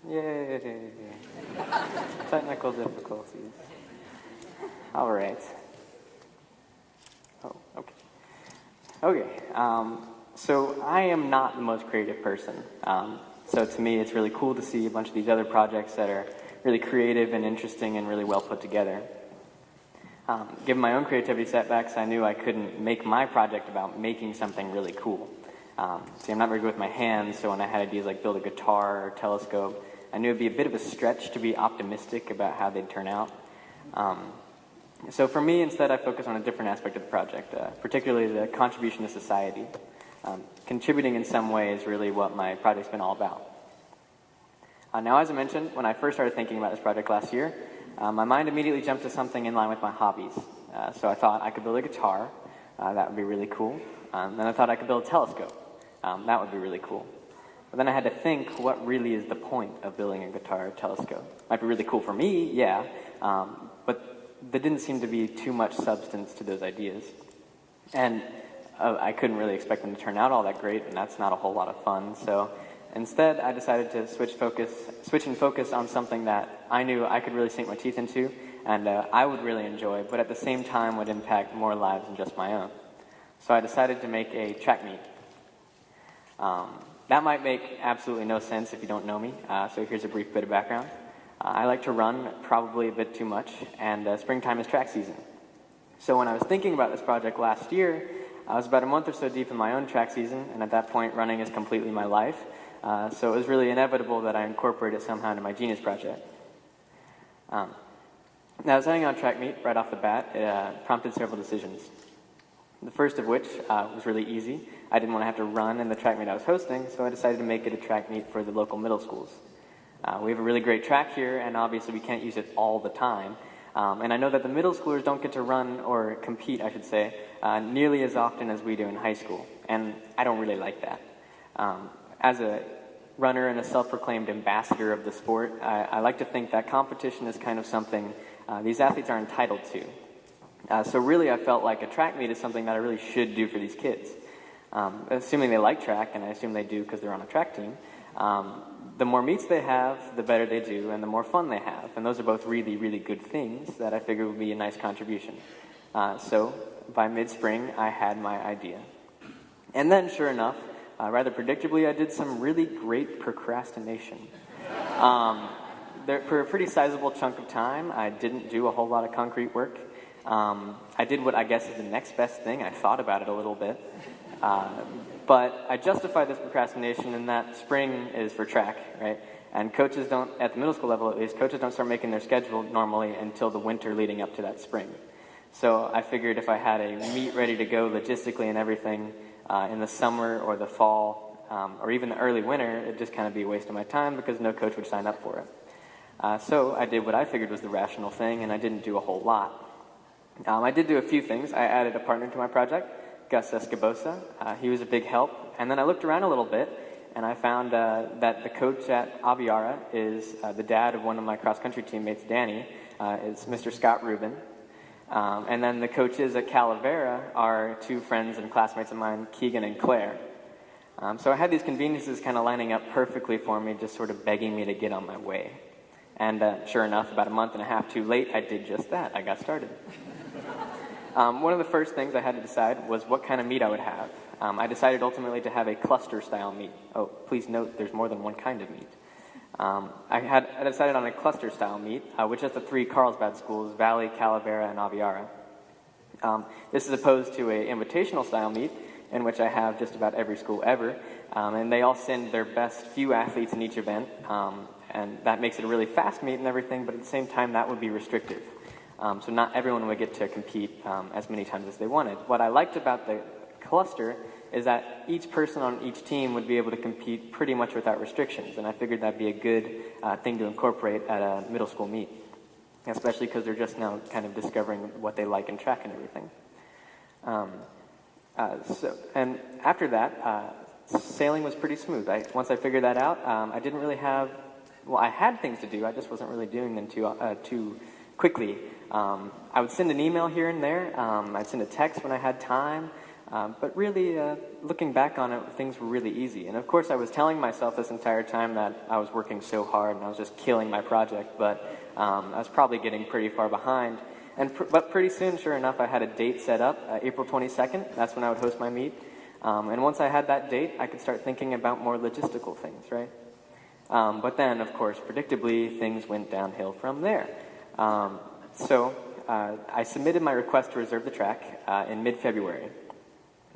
Yay! Technical difficulties. All right. Oh, okay. Okay. So I am not the most creative person. So to me, it's really cool to see a bunch of these other projects that are really creative and interesting and really well put together. Given my own creativity setbacks, I knew I couldn't make my project about making something really cool. See, I'm not very good with my hands, so when I had ideas like build a guitar or telescope, I knew it'd be a bit of a stretch to be optimistic about how they'd turn out. So for me, instead, I focus on a different aspect of the project, particularly the contribution to society. Contributing in some way is really what my project's been all about. Now, as I mentioned, when I first started thinking about this project last year, my mind immediately jumped to something in line with my hobbies. So I thought I could build a guitar. That would be really cool. Then I thought I could build a telescope. That would be really cool. But then I had to think, what really is the point of building a guitar or telescope? Might be really cool for me, yeah, but there didn't seem to be too much substance to those ideas. And I couldn't really expect them to turn out all that great, and that's not a whole lot of fun. So instead, I decided to switch and focus on something that I knew I could really sink my teeth into, and I would really enjoy, but at the same time would impact more lives than just my own. So I decided to make a track meet. That might make absolutely no sense if you don't know me, so here's a brief bit of background. I like to run, probably a bit too much, and springtime is track season. So when I was thinking about this project last year, I was about a month or so deep in my own track season, and at that point, running is completely my life. So it was really inevitable that I incorporate it somehow into my Genius project. Now, setting on track meet right off the bat, it prompted several decisions. The first of which was really easy. I didn't want to have to run in the track meet I was hosting, so I decided to make it a track meet for the local middle schools. We have a really great track here, and obviously we can't use it all the time. And I know that the middle schoolers don't get to run, or compete, I should say, nearly as often as we do in high school. And I don't really like that. As a runner and a self-proclaimed ambassador of the sport, I like to think that competition is kind of something these athletes are entitled to. So really I felt like a track meet is something that I really should do for these kids. Assuming they like track, and I assume they do because they're on a track team, the more meets they have, the better they do, and the more fun they have. And those are both really, really good things that I figured would be a nice contribution. So by mid-spring, I had my idea. And then, sure enough, rather predictably, I did some really great procrastination. For a pretty sizable chunk of time, I didn't do a whole lot of concrete work. I did what I guess is the next best thing. I thought about it a little bit. But I justify this procrastination in that spring is for track, right? And coaches don't, at the middle school level at least, coaches don't start making their schedule normally until the winter leading up to that spring. So I figured if I had a meet ready to go logistically and everything in the summer or the fall or even the early winter, it'd just kind of be a waste of my time because no coach would sign up for it. So I did what I figured was the rational thing, and I didn't do a whole lot. I did do a few things. I added a partner to my project, Gus Escobosa. He was a big help. And then I looked around a little bit, and I found that the coach at Aviara is the dad of one of my cross-country teammates, Danny. It's Mr. Scott Rubin. And then the coaches at Calavera are two friends and classmates of mine, Keegan and Claire. So I had these conveniences kind of lining up perfectly for me, just sort of begging me to get on my way. And sure enough, about a month and a half too late, I did just that. I got started. One of the first things I had to decide was what kind of meet I would have. I decided ultimately to have a cluster-style meet. Oh, please note there's more than one kind of meet. I decided on a cluster-style meet, which is the three Carlsbad schools, Valley, Calavera, and Aviara. This is opposed to an invitational-style meet, in which I have just about every school ever, and they all send their best few athletes in each event, and that makes it a really fast meet and everything, but at the same time that would be restrictive. So not everyone would get to compete as many times as they wanted. What I liked about the cluster is that each person on each team would be able to compete pretty much without restrictions, and I figured that'd be a good thing to incorporate at a middle school meet, especially because they're just now kind of discovering what they like in track and everything. And after that, sailing was pretty smooth. Once I figured that out, I didn't really have, well, I had things to do, I just wasn't really doing them too quickly. I would send an email here and there. I'd send a text when I had time. But really, looking back on it, things were really easy. And of course, I was telling myself this entire time that I was working so hard and I was just killing my project, but I was probably getting pretty far behind. But pretty soon, sure enough, I had a date set up, April 22nd. That's when I would host my meet. And once I had that date, I could start thinking about more logistical things, right? But then, of course, predictably, things went downhill from there. So I submitted my request to reserve the track in mid-February.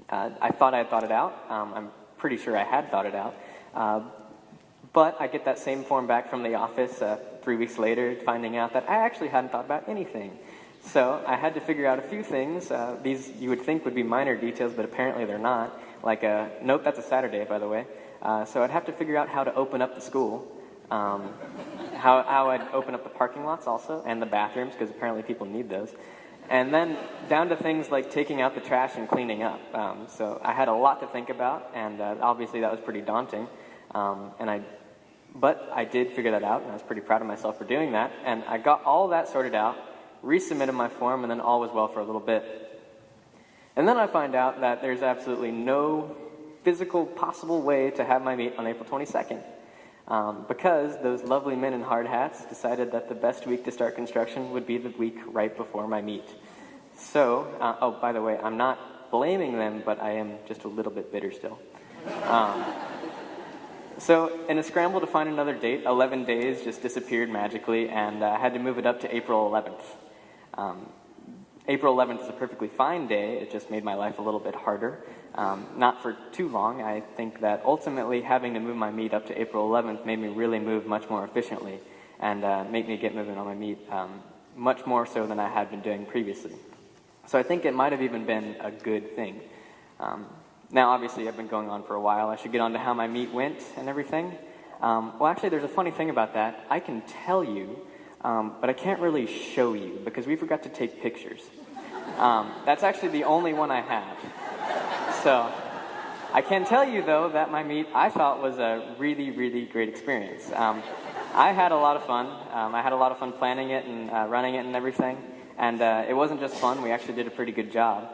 I thought I had thought it out. I'm pretty sure I had thought it out. But I get that same form back from the office 3 weeks later, finding out that I actually hadn't thought about anything. So I had to figure out a few things. These you would think would be minor details, but apparently they're not. Like, nope, that's a Saturday, by the way. So I'd have to figure out how to open up the school, how I'd open up the parking lots also, and the bathrooms, because apparently people need those. And then down to things like taking out the trash and cleaning up. So I had a lot to think about, and obviously that was pretty daunting. But I did figure that out, and I was pretty proud of myself for doing that. And I got all that sorted out, resubmitted my form, and then all was well for a little bit. And then I find out that there's absolutely no physical possible way to have my meet on April 22nd. Because those lovely men in hard hats decided that the best week to start construction would be the week right before my meet. So, oh, by the way, I'm not blaming them, but I am just a little bit bitter still. So, in a scramble to find another date, 11 days just disappeared magically, and I had to move it up to April 11th. April 11th is a perfectly fine day. It just made my life a little bit harder. Not for too long. I think that ultimately having to move my meet up to April 11th made me really move much more efficiently and make me get moving on my meet much more so than I had been doing previously. So I think it might have even been a good thing. Now, obviously, I've been going on for a while. I should get on to how my meet went and everything. Well, actually, there's a funny thing about that. I can tell you, but I can't really show you because we forgot to take pictures. That's actually the only one I have. So I can tell you, though, that my meet I thought was a really, really great experience. I had a lot of fun. I had a lot of fun planning it and running it and everything. And it wasn't just fun. We actually did a pretty good job.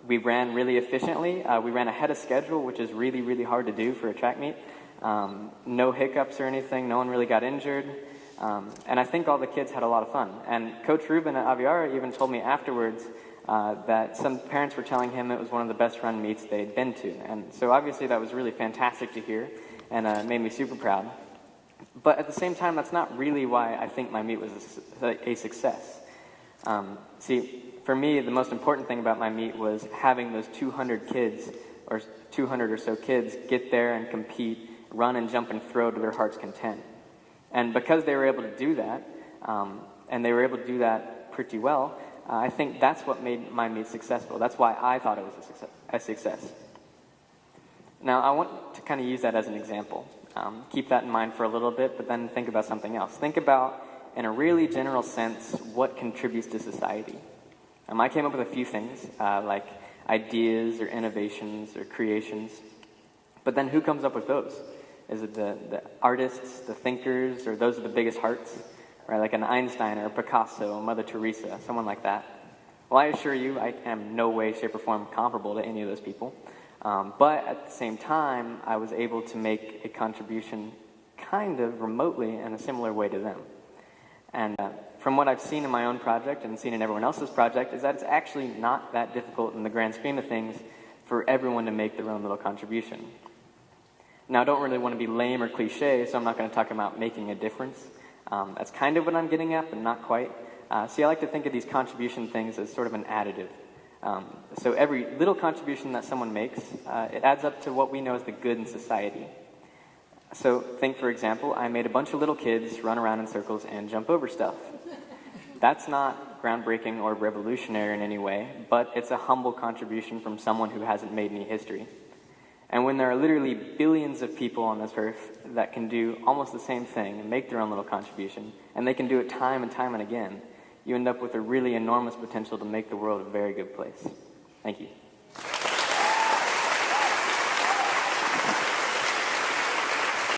We ran really efficiently. We ran ahead of schedule, which is really, really hard to do for a track meet. No hiccups or anything. No one really got injured. And I think all the kids had a lot of fun. And Coach Ruben at Aviara even told me afterwards that some parents were telling him it was one of the best run meets they'd been to. And so obviously that was really fantastic to hear and made me super proud. But at the same time, that's not really why I think my meet was a success. See, for me, the most important thing about my meet was having those 200 kids, or 200 or so kids, get there and compete, run and jump and throw to their heart's content. And because they were able to do that, and they were able to do that pretty well, I think that's what made my meet successful. That's why I thought it was a success. Now, I want to kind of use that as an example. Keep that in mind for a little bit, but then think about something else. Think about, in a really general sense, what contributes to society. I came up with a few things, like ideas or innovations or creations. But then who comes up with those? Is it the artists, the thinkers, or those with the biggest hearts? Right, like an Einstein or a Picasso, a Mother Teresa, someone like that. Well, I assure you, I am no way, shape, or form comparable to any of those people. But at the same time, I was able to make a contribution kind of remotely in a similar way to them. And from what I've seen in my own project and seen in everyone else's project is that it's actually not that difficult in the grand scheme of things for everyone to make their own little contribution. Now, I don't really want to be lame or cliche, so I'm not going to talk about making a difference. That's kind of what I'm getting at, but not quite. See, I like to think of these contribution things as sort of an additive. So every little contribution that someone makes, it adds up to what we know as the good in society. So think, for example, I made a bunch of little kids run around in circles and jump over stuff. That's not groundbreaking or revolutionary in any way, but it's a humble contribution from someone who hasn't made any history. And when there are literally billions of people on this earth that can do almost the same thing and make their own little contribution, and they can do it time and time and again, you end up with a really enormous potential to make the world a very good place. Thank you.